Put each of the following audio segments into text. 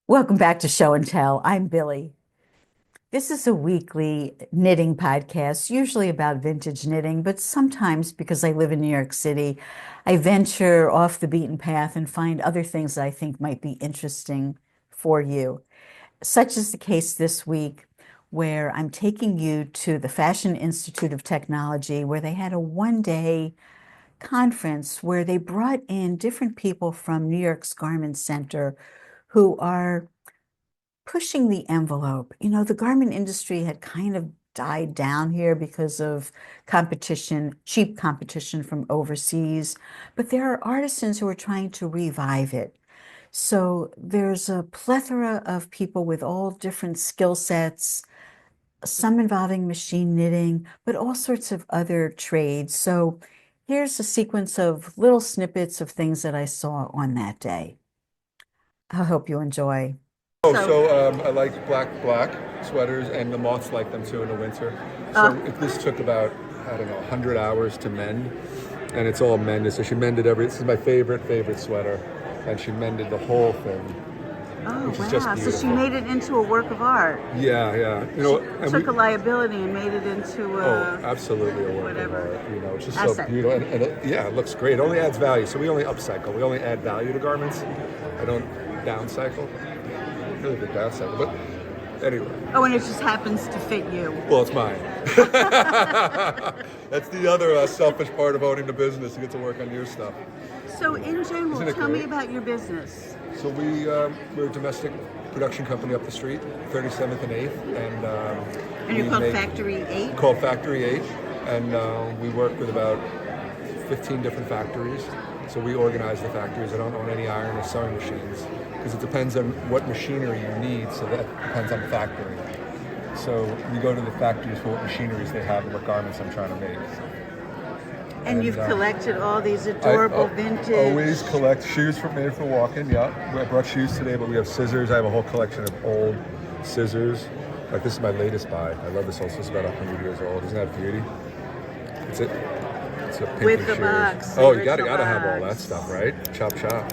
Welcome back to Show and Tell. I'm Billie. This is a weekly knitting podcast, usually about vintage knitting, but sometimes because I live in New York City, I venture off the beaten path and find other things that I think might be interesting for you. Such is the case this week, where I'm taking you to the Fashion Institute of Technology, where they had a one-day conference where they brought in different people from New York's Garment Center who are pushing the envelope. The garment industry had kind of died down here because of competition, cheap competition from overseas, but there are artisans who are trying to revive it. So there's a plethora of people with all different skill sets, some involving machine knitting, but all sorts of other trades. So here's a sequence of little snippets of things that I saw on that day. I hope you enjoy. I like black sweaters, and the moths like them too in the winter. If this took about, I don't know, 100 hours to mend, and it's all mended. So she mended this is my favorite sweater, and she mended the whole thing, Oh, which is just wow. So beautiful. she made it into a work of art. Yeah. She took a liability and made it into absolutely a work whatever. of art. It's just Asset. so beautiful, and it looks great. It only adds value. So we only upcycle. We only add value to garments. I don't downcycle. Really big downcycle, but anyway. Oh, and it just happens to fit you. Well, it's mine. That's the other selfish part of owning the business. You get to work on your stuff. So in general, Isn't it tell me great? about your business. So we're a domestic production company up the street, 37th and 8th, And you're we called make- Factory 8? Called Factory 8, and we work with about 15 different factories. So we organize the factories. I don't own any iron or sewing machines because it depends on what machinery you need. So that depends on the factory. So we go to the factories for what machineries they have and what garments I'm trying to make. And you've uh, collected all these adorable vintage. Always collect shoes made for walking. Yeah, I brought shoes today, but we have scissors. I have a whole collection of old scissors. Like this is my latest buy. I love this old scissors, about 100 years old. Isn't that beauty? It's a pinky With the shoes. box, the Oh, you original gotta have all that box. stuff, right? Chop chop.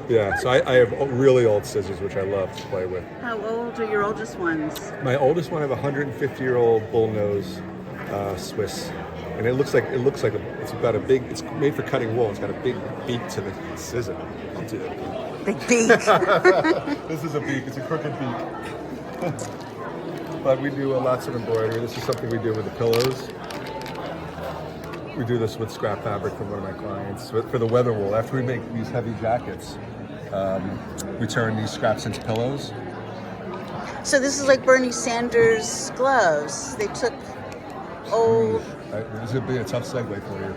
Yeah, so I have really old scissors, which I love to play with. How old are your oldest ones? My oldest one, I have a 150-year-old bullnose Swiss, and it looks like it's made for cutting wool. It's got a big beak to the scissor. I'll do it. Big beak. This is a beak. It's a crooked beak. But we do lots of embroidery. This is something we do with the pillows. We do this with scrap fabric from one of my clients for the weather wool. After we make these heavy jackets, we turn these scraps into pillows. So this is like Bernie Sanders' gloves. They took old. This would be a tough segue for you.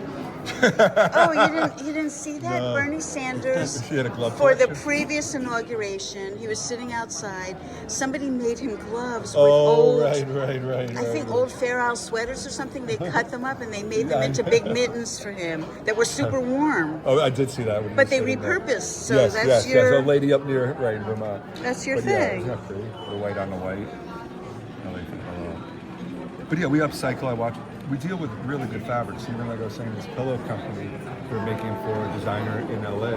Oh, you didn't see that? No. Bernie Sanders, She had a glove for the collection? previous inauguration, he was sitting outside. Somebody made him gloves with Oh, old, right. I think old Fair Isle sweaters or something. They cut them up and they made them into big mittens for him that were super warm. Oh, I did see that. When you But they were sitting there. repurposed, so yes, that's yes, your yes. A lady up near in Vermont. that's your But yeah, thing. isn't that pretty? The white on the white. But yeah, we upcycle. We deal with really good fabrics. Even like I was saying, this pillow company we're making for a designer in LA,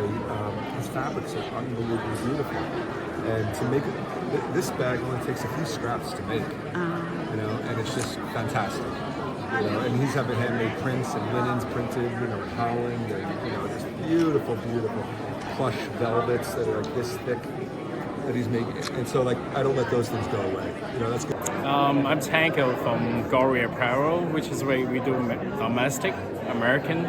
his fabrics are unbelievably beautiful. And to make it, this bag only takes a few scraps to make, and it's just fantastic. And he's having handmade prints and linens printed, in Holland, and just beautiful plush velvets that are like this thick that he's making. And so I don't let those things go away. That's good. I'm Tanko from Gory Apparel, which is where we do domestic, American,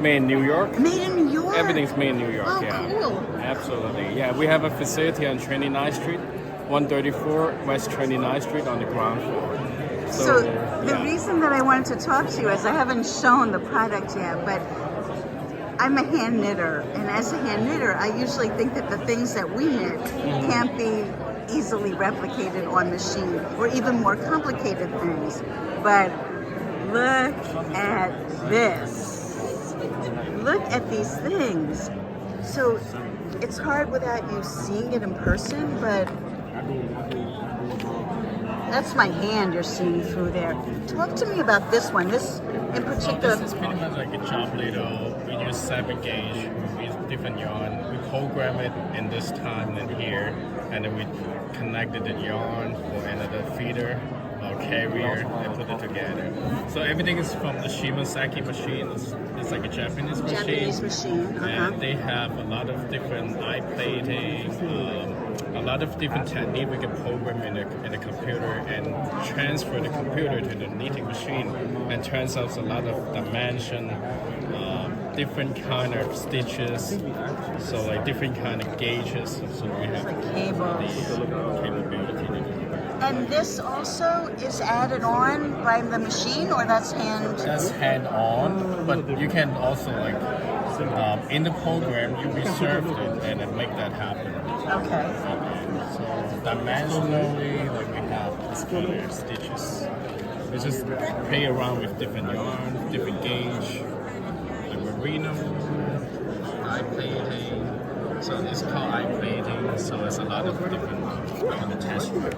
made in New York. Made in New York. Everything's made in New York, Oh, yeah. cool. Absolutely. Yeah, we have a facility on 29th Street, 134 West 29th Street on the ground floor. So the yeah. reason that I wanted to talk to you is I haven't shown the product yet, but I'm a hand knitter, and as a hand knitter, I usually think that the things that we knit can't be easily replicated on machine, or even more complicated things. But look at this. Look at these things. So it's hard without you seeing it in person, but that's my hand you're seeing through there. Talk to me about this one. This in particular. This is pretty much like a job ladle. We use 7 gauge. We different yarn. We program it in this time and here, and then we connected the yarn for another feeder or carrier and put it together. So everything is from the Shimasaki machine. It's like a Japanese machine. Japanese machine. And they have a lot of different eye plating, a lot of different technique we can program in the computer and transfer the computer to the knitting machine, and turns out a lot of dimension, different kind of stitches, so like different kind of gauges. So we have Like cables. the capability to do that. And this also is added on by the machine, or that's hand? That's hand on, but you can also like in the program you reserved it and then make that happen. Okay. So dimensionally, like we have this kind of stitches. We just play around with different yarn, different gauge, like merino, eye plating. So it's called eye plating. So it's a lot of different kind of texture.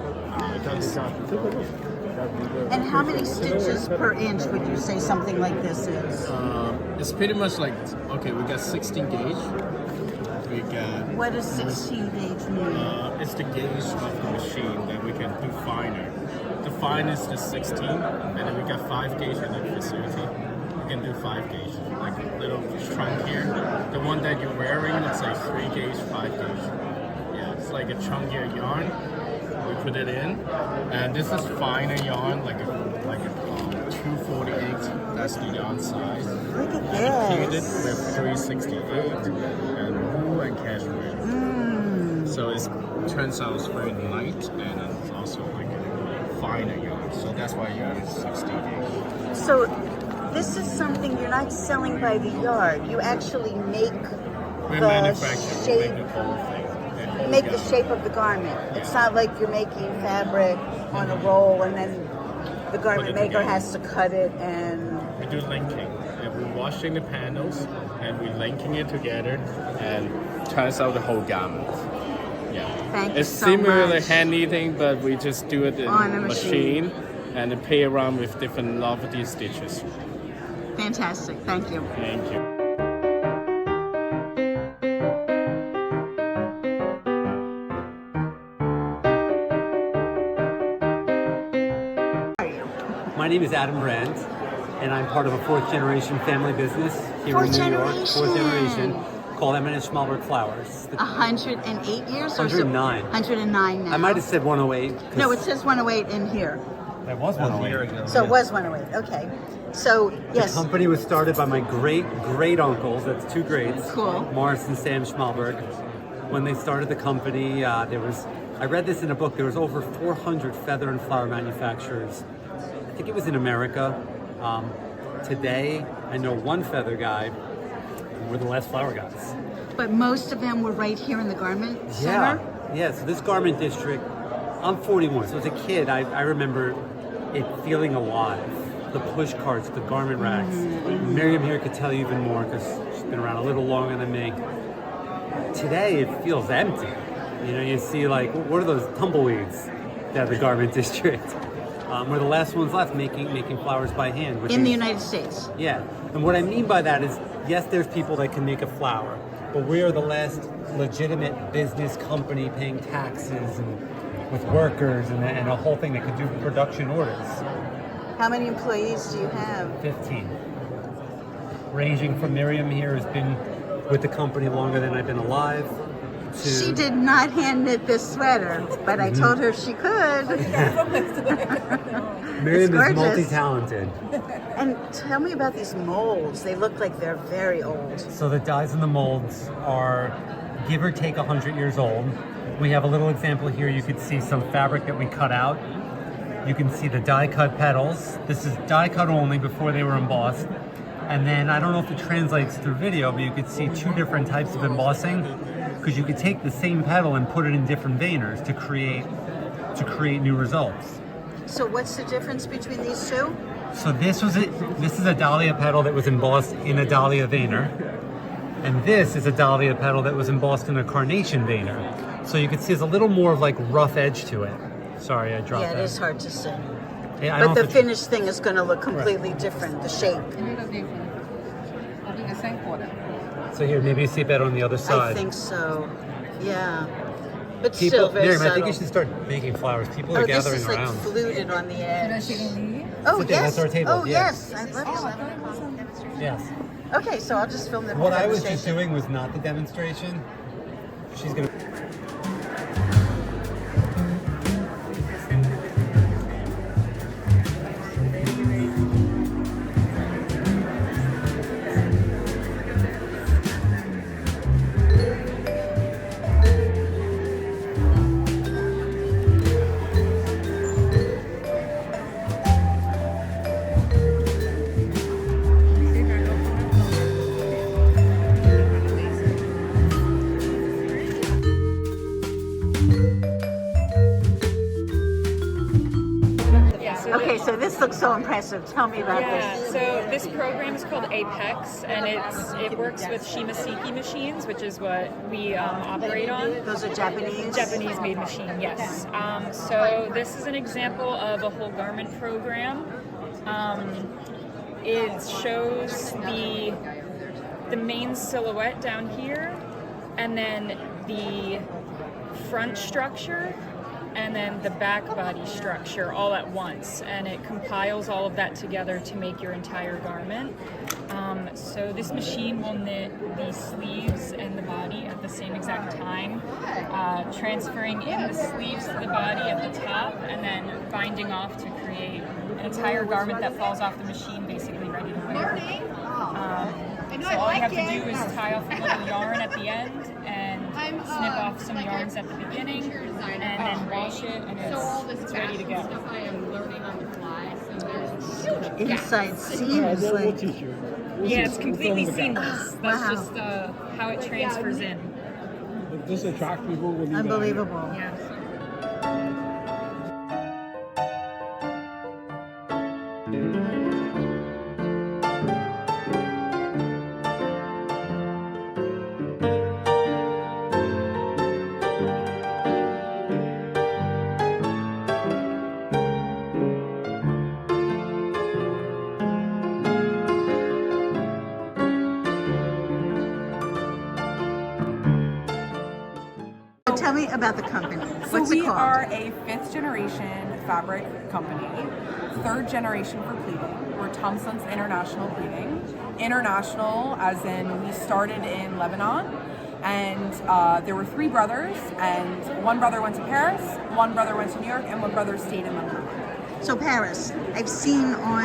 And how many stitches per inch would you say something like this is? It's pretty much like, okay, we got 16 gauge. We got What does 16 gauge mean? it's the gauge of the machine that we can do finer. The fine is the 16, and then we got 5 gauge in the facility. We can do 5 gauge, like a little trunk here. The one that you're wearing, it's like 3 gauge, 5 gauge. Yeah, it's like a chunkier yarn. We put it in, and this is finer yarn, like a 248. That's the yarn size. Look at Heated this. with 368 and wool and cashmere. So it turns out it's very light, and it's also like a finer yarn. So that's why you use 68. So this is something you're not selling by the yard. You actually make We the manufacture, we shape, make the whole thing. whole make the gown. shape of the garment. It's not like you're making fabric on a roll and then the garment it maker together. has to cut it and We do linking, and we're washing the panels, and we're linking it together, and turns out the whole garment. Yeah. Thank you It's so similar much. to hand knitting, but we just do it in On a machine and then play around with different novelty stitches. fantastic. Thank you. Thank you. My name is Adam Brandt, and I'm part of a fourth generation family business here Fourth in New York. generation. Fourth generation, called M&S Schmalberg Flowers. 108 years or so? 109. 109 now. I might have said 108. 'cause No, it says 108 in here. that was A year ago. So it was 108. Okay. So, The yes. company was started by my great uncles. That's 2 greats. Cool. Morris and Sam Schmalberg. When they started the company, I read this in a book. There was over 400 feather and flower manufacturers. I think it was in America. Today, I know one feather guy. We're the last flower guys. But most of them were right here in the garment Yeah, center? yeah. So this garment district, I'm 41. So as a kid, I remember it feeling alive. The push carts, the garment racks. Miriam here could tell you even more because she's been around a little longer than me. Today, it feels empty. You know, you see like, what are those tumbleweeds that the garment district? We're the last ones left making flowers by hand. Which In the is- United States. Yeah, and what I mean by that is, yes, there's people that can make a flower, but we are the last legitimate business company paying taxes and with workers and a whole thing that could do production orders. How many employees do you have? 15. Ranging from Miriam here has been with the company longer than I've been alive. To She did not hand knit this sweater, but I told her she could. Miriam is gorgeous. multi-talented. And tell me about these molds. They look like they're very old. So the dyes and the molds are give or take 100 years old. We have a little example here. You could see some fabric that we cut out. You can see the die cut petals. This is die cut only before they were embossed. And then I don't know if it translates through video, but you could see 2 different types of embossing because you could take the same petal and put it in different veiners to create new results. So what's the difference between these two? So this is a dahlia petal that was embossed in a dahlia veiner, and this is a dahlia petal that was embossed in a carnation veiner. So you can see there's a little more of like rough edge to it. Sorry, I dropped Yeah, that. it is hard to see. Yeah, I But don't the know if it- finished thing is going to look completely different, the shape. A little different. I'll do the same color. So here, maybe you see it better on the other side. I think so. Yeah. But People, still very Miriam, subtle. I think you should start making flowers. People are gathering this is around. like fluted on the edge. Oh, Sit there, yes. that's our table, Oh, yes. yes. I'd love to have a demonstration. Yes. Okay, so I'll just film the What I was demonstration. just doing was not the demonstration. She's gonna. Okay, so this looks so impressive. Tell me about Yeah, this. so this program is called Apex, and it works with Shimaseki machines, which is what we operate on. Those are Japanese? Japanese-made machine, yes. So this is an example of a whole garment program. It shows the main silhouette down here, and then the front structure, and then the back body structure all at once, and it compiles all of that together to make your entire garment. So this machine will knit the sleeves and the body at the same exact time, transferring in the sleeves to the body at the top, and then binding off to create an entire garment that falls off the machine, basically ready to wear. So all you have to do is tie off a little yarn at the end and snip off some yarns at the beginning, and then wash it, and it's ready to go. Inside seams, like, Yeah, it's completely seamless. That's Wow. just how it transfers in. Does this attract people when you unbelievable. Yeah. So tell me about the company. So What's we it called? are a 5th generation fabric company, 3rd generation for pleating. We're Thompson's International Pleating. International as in we started in Lebanon, and there were 3 brothers, and one brother went to Paris, one brother went to New York, and one brother stayed in Lebanon. So Paris, I've seen on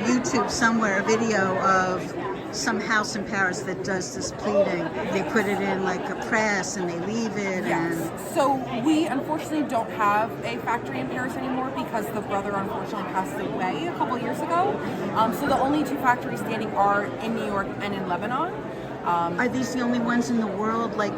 YouTube somewhere a video of some house in Paris that does this pleating. They put it in like a press and they leave it. Yes. So we unfortunately don't have a factory in Paris anymore because the brother unfortunately passed away a couple years ago. So the only 2 factories standing are in New York and in Lebanon. Are these the only ones in the world, like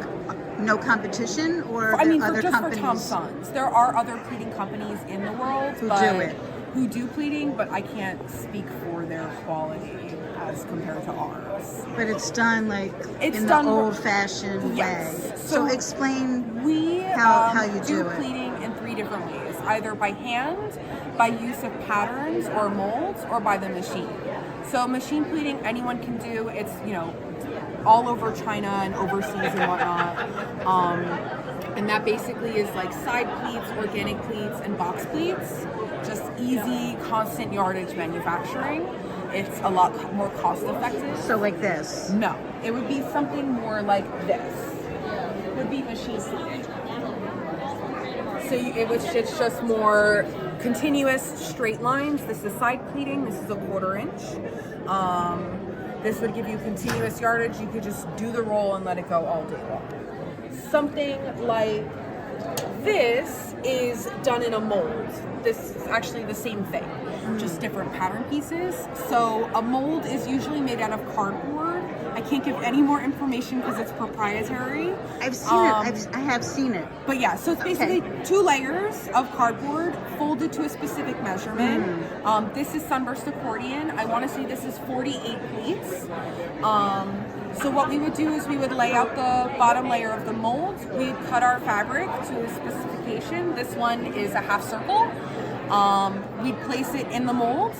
no competition, or I mean, other just companies? for Thompson's, there are other pleating companies in the world Who but- do it. Who do pleating, but I can't speak for their quality as compared to ours. But it's done like It's in done- the old-fashioned Yes. way. So So explain We how you do it. pleating in 3 different ways, either by hand, by use of patterns or molds, or by the machine. So machine pleating, anyone can do. It's, all over China and overseas and whatnot. And that basically is like side pleats, organic pleats, and box pleats. Just easy, constant yardage manufacturing. It's a lot more cost effective. So like this. No, it would be something more like this. It would be machine pleating. So it's just more continuous straight lines. This is side pleating. This is a 1/4 inch. This would give you continuous yardage. You could just do the roll and let it go all day long. Something like this is done in a mold. This is actually the same thing, just different pattern pieces. So a mold is usually made out of cardboard. I can't give any more information because it's proprietary. I've seen it. I have seen it. But yeah, so it's basically 2 layers of cardboard folded to a specific measurement. This is sunburst accordion. I want to say this is 48 pleats. So what we would do is we would lay out the bottom layer of the mold. We'd cut our fabric to a specification. This one is a half circle. We'd place it in the mold,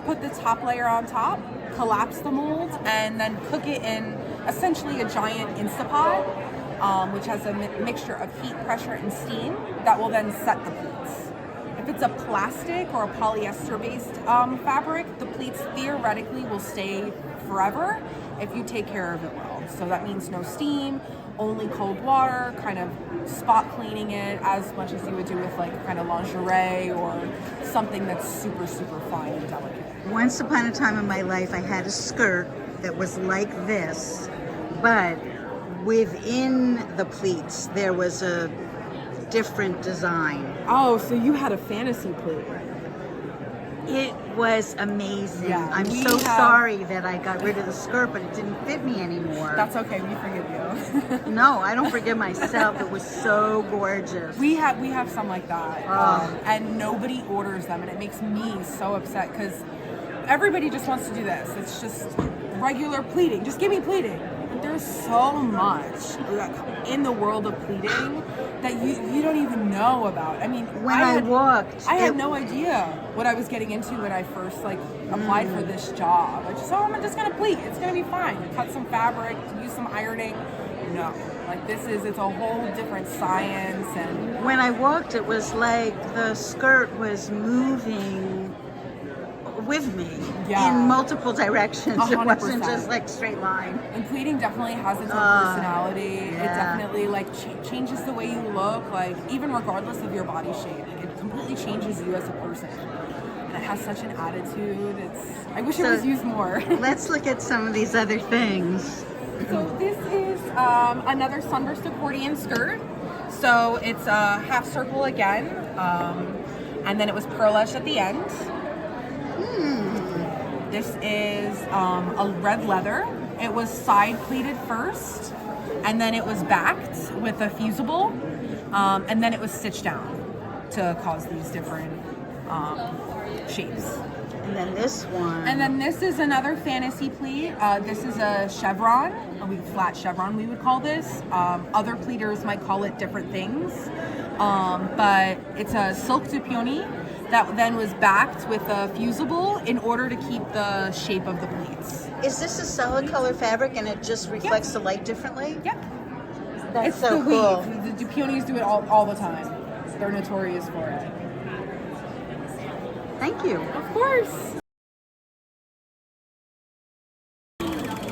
put the top layer on top, collapse the mold, and then cook it in essentially a giant Instapot, which has a mixture of heat, pressure, and steam that will then set the pleats. If it's a plastic or a polyester-based fabric, the pleats theoretically will stay forever if you take care of it well. So that means no steam, only cold water, kind of spot cleaning it as much as you would do with like kind of lingerie or something that's super, super fine and delicate. Once upon a time in my life, I had a skirt that was like this, but within the pleats, there was a different design. Oh, so you had a fantasy pleat. It was amazing. Yeah, I'm we so have- sorry that I got rid of the skirt, but it didn't fit me anymore. That's okay, we forgive you. No, I don't forgive myself. It was so gorgeous. We have some like that, and nobody orders them, and it makes me so upset because everybody just wants to do this. It's just regular pleating. Just give me pleating. But there's so much in the world of pleating that you don't even know about. I mean, When I walked, I had no idea what I was getting into when I first like applied for this job. I just, I'm just gonna pleat. It's gonna be fine. Cut some fabric, use some ironing. No, like it's a whole different science. And when I walked, it was like the skirt was moving with me Yeah. in multiple directions. It 100%. wasn't just like straight line. And pleating definitely has its own personality. It yeah. definitely like changes the way you look, like even regardless of your body shape. Like, it completely changes you as a person. And it has such an attitude. I wish it was used more. Let's look at some of these other things. So this is another sunburst accordion skirt. So it's a half circle again, and then it was pearl edged at the end. This is a red leather. It was side pleated first, and then it was backed with a fusible, and then it was stitched down to cause these different shapes. And then this one. And then this is another fantasy pleat. This is a chevron, flat chevron we would call this. Other pleaters might call it different things. But it's a silk de peony that then was backed with a fusible in order to keep the shape of the pleats. Is this a solid color fabric and it just reflects the light differently? Yep. That's It's so the cool. weave. The peonies do it all the time. They're notorious for it. Thank you. Of course.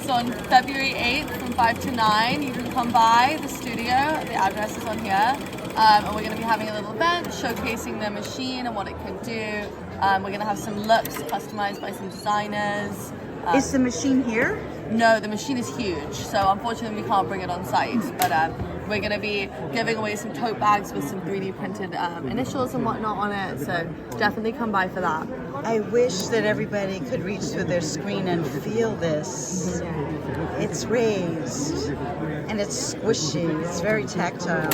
So on February 8th from 5 to 9, you can come by the studio. The address is on here. And we're going to be having a little event showcasing the machine and what it can do. We're going to have some looks customized by some designers. Is the machine here? No, the machine is huge, so unfortunately we can't bring it on site. But we're going to be giving away some tote bags with some 3D printed initials and whatnot on it. So definitely come by for that. I wish that everybody could reach through their screen and feel this. It's raised and it's squishy. It's very tactile.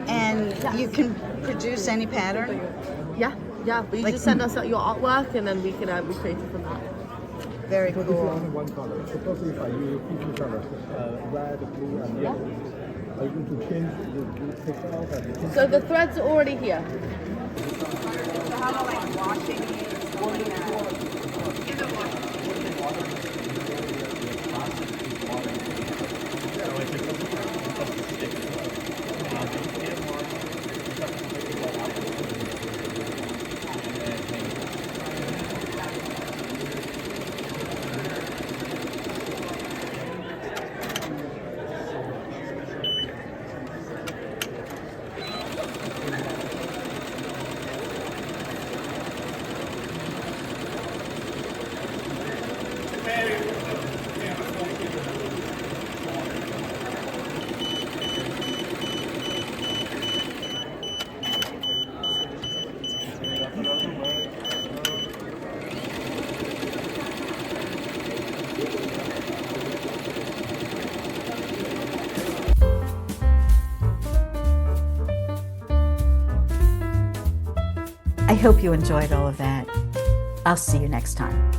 And you can produce any pattern? Yeah. But you Like- just send us your artwork and then we can recreate it from that. Very So this is cool. only one color. Suppose if I use two colors, red, blue, and yellow, are you going to change the take out and the So the threads are already here. So how about like washing these, holding that? I hope you enjoyed all of that. I'll see you next time.